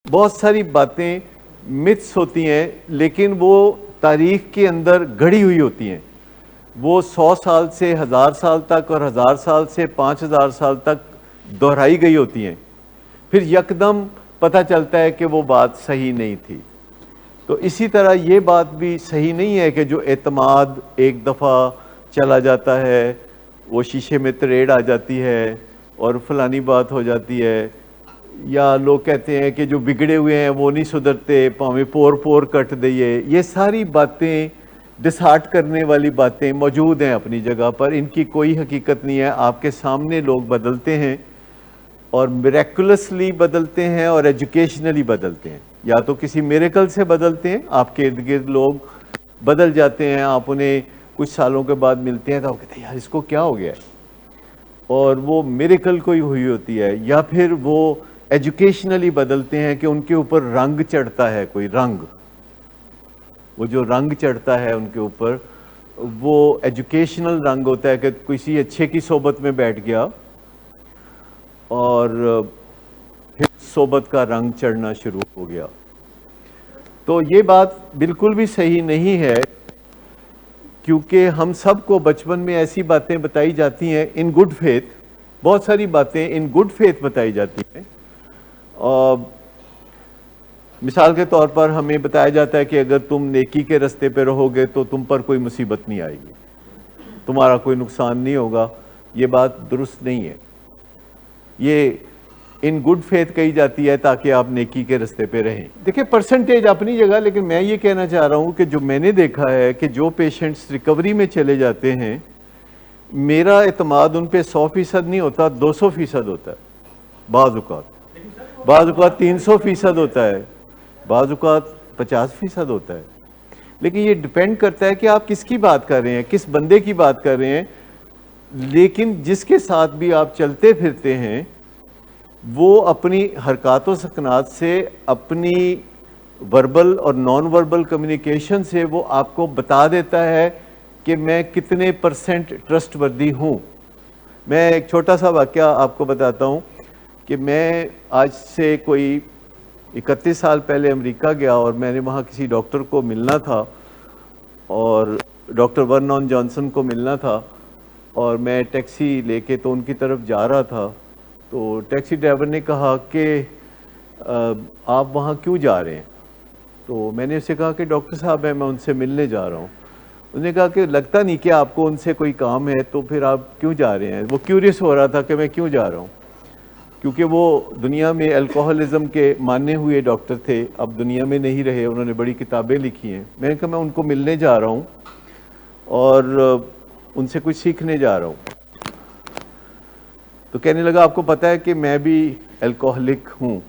بہت ساری باتیں متس ہوتی ہیں لیکن وہ تاریخ کے اندر گھڑی ہوئی ہوتی ہیں. وہ 100 سال سے 1000 سال تک اور 1000 سال سے 5000 سال تک دہرائی گئی ہوتی ہیں. پھر یکدم پتہ چلتا ہے کہ وہ بات صحیح نہیں تھی. تو اسی طرح یہ بات بھی صحیح نہیں ہے کہ جو اعتماد ایک دفعہ چلا جاتا ہے، وہ شیشے میں تریڑ آ جاتی ہے اور فلانی بات ہو جاتی ہے. یا لوگ کہتے ہیں کہ جو بگڑے ہوئے ہیں وہ نہیں سدھرتے، پاویں پور پور کٹ دئیے. یہ ساری باتیں ڈسہارٹ کرنے والی باتیں موجود ہیں اپنی جگہ پر، ان کی کوئی حقیقت نہیں ہے. آپ کے سامنے لوگ بدلتے ہیں اور میریکولسلی بدلتے ہیں اور ایجوکیشنلی بدلتے ہیں. یا تو کسی میریکل سے بدلتے ہیں، آپ کے ارد گرد لوگ بدل جاتے ہیں، آپ انہیں کچھ سالوں کے بعد ملتے ہیں تو آپ کہتے ہیں یار اس کو کیا ہو گیا ہے، اور وہ میریکل کوئی ہوئی ہوتی ہے. یا پھر وہ ایجوکیشنلی بدلتے ہیں کہ ان کے اوپر رنگ چڑھتا ہے، کوئی رنگ، وہ جو رنگ چڑھتا ہے ان کے اوپر وہ ایجوکیشنل رنگ ہوتا ہے کہ کسی اچھے کی صحبت میں بیٹھ گیا اور پھر صحبت کا رنگ چڑھنا شروع ہو گیا. تو یہ بات بالکل بھی صحیح نہیں ہے، کیونکہ ہم سب کو بچپن میں ایسی باتیں بتائی جاتی ہیں ان گڈ فیتھ، بہت ساری باتیں ان گڈ فیتھ بتائی جاتی ہیں. اور مثال کے طور پر ہمیں بتایا جاتا ہے کہ اگر تم نیکی کے رستے پہ رہو گے تو تم پر کوئی مصیبت نہیں آئے گی، تمہارا کوئی نقصان نہیں ہوگا. یہ بات درست نہیں ہے. یہ ان گڈ فیتھ کہی جاتی ہے تاکہ آپ نیکی کے رستے پہ رہیں. دیکھیں پرسنٹیج اپنی جگہ، لیکن میں یہ کہنا چاہ رہا ہوں کہ جو میں نے دیکھا ہے کہ جو پیشنٹس ریکوری میں چلے جاتے ہیں، میرا اعتماد ان پہ 100% نہیں ہوتا، 200% ہوتا ہے. بعض اوقات 300% ہوتا ہے، بعض اوقات 50% ہوتا ہے. لیکن یہ ڈیپینڈ کرتا ہے کہ آپ کس کی بات کر رہے ہیں، کس بندے کی بات کر رہے ہیں. لیکن جس کے ساتھ بھی آپ چلتے پھرتے ہیں وہ اپنی حرکات و سکنات سے، اپنی وربل اور نان وربل کمیونیکیشن سے وہ آپ کو بتا دیتا ہے کہ میں کتنے % ٹرسٹ وردی ہوں. میں ایک چھوٹا سا واقعہ آپ کو بتاتا ہوں کہ میں آج سے کوئی 31 سال پہلے امریکہ گیا اور میں نے وہاں کسی ڈاکٹر کو ملنا تھا، اور ڈاکٹر ورنون جانسن کو ملنا تھا، اور میں ٹیکسی لے کے تو ان کی طرف جا رہا تھا. تو ٹیکسی ڈرائیور نے کہا کہ آپ وہاں کیوں جا رہے ہیں؟ تو میں نے اسے کہا کہ ڈاکٹر صاحب میں ان سے ملنے جا رہا ہوں. انہوں نے کہا کہ لگتا نہیں کہ آپ کو ان سے کوئی کام ہے، تو پھر آپ کیوں جا رہے ہیں؟ وہ کیوریس ہو رہا تھا کہ میں کیوں جا رہا ہوں، کیونکہ وہ دنیا میں الکوہلزم کے ماننے ہوئے ڈاکٹر تھے، اب دنیا میں نہیں رہے، انہوں نے بڑی کتابیں لکھی ہیں. میں نے کہا میں ان کو ملنے جا رہا ہوں اور ان سے کچھ سیکھنے جا رہا ہوں. تو کہنے لگا آپ کو پتہ ہے کہ میں بھی الکوہلک ہوں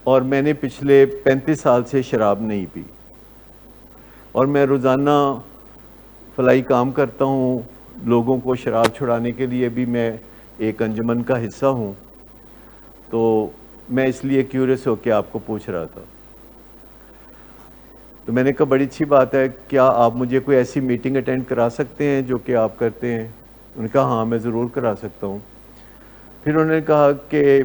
اور میں نے پچھلے 35 سال سے شراب نہیں پی، اور میں روزانہ فلاحی کام کرتا ہوں، لوگوں کو شراب چھڑانے کے لیے بھی میں ایک انجمن کا حصہ ہوں. تو میں اس لیے کیوریس ہو کے آپ کو پوچھ رہا تھا. تو میں نے کہا بڑی اچھی بات ہے، کیا آپ مجھے کوئی ایسی میٹنگ اٹینڈ کرا سکتے ہیں جو کہ آپ کرتے ہیں؟ انہوں نے کہا ہاں میں ضرور کرا سکتا ہوں. پھر انہوں نے کہا کہ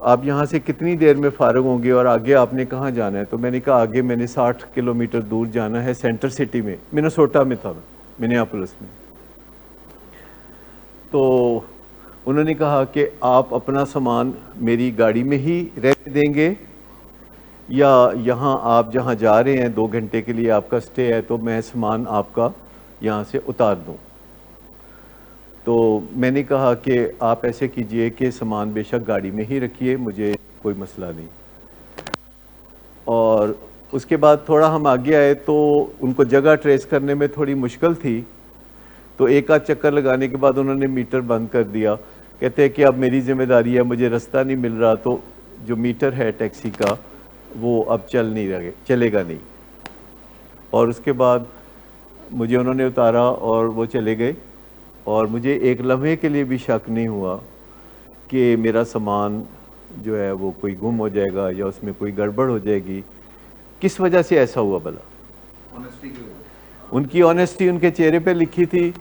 آپ یہاں سے کتنی دیر میں فارغ ہوں گے اور آگے آپ نے کہاں جانا ہے؟ تو میں نے کہا آگے میں نے 60 کلومیٹر دور جانا ہے، سینٹر سٹی میں، منیسوٹا میں تھا، منیاپولس میں. تو انہوں نے کہا کہ آپ اپنا سامان میری گاڑی میں ہی رہنے دیں گے یا یہاں آپ جہاں جا رہے ہیں 2 گھنٹے کے لیے آپ کا سٹے ہے تو میں سامان آپ کا یہاں سے اتار دوں؟ تو میں نے کہا کہ آپ ایسے کیجئے کہ سامان بے شک گاڑی میں ہی رکھیے، مجھے کوئی مسئلہ نہیں. اور اس کے بعد تھوڑا ہم آگے آئے تو ان کو جگہ ٹریس کرنے میں تھوڑی مشکل تھی، تو ایک آدھ چکر لگانے کے بعد انہوں نے میٹر بند کر دیا. کہتے ہیں کہ اب میری ذمہ داری ہے، مجھے رستہ نہیں مل رہا تو جو میٹر ہے ٹیکسی کا وہ اب چلے گا نہیں. اور اس کے بعد مجھے انہوں نے اتارا اور وہ چلے گئے، اور مجھے ایک لمحے کے لیے بھی شک نہیں ہوا کہ میرا سامان جو ہے وہ کوئی گم ہو جائے گا یا اس میں کوئی گڑبڑ ہو جائے گی. کس وجہ سے ایسا ہوا بھلا؟ ان کی آنیسٹی ان کے چہرے پہ لکھی تھی.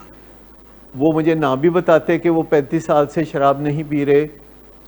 وہ مجھے نہ بھی بتاتے کہ وہ 35 سال سے شراب نہیں پی رہے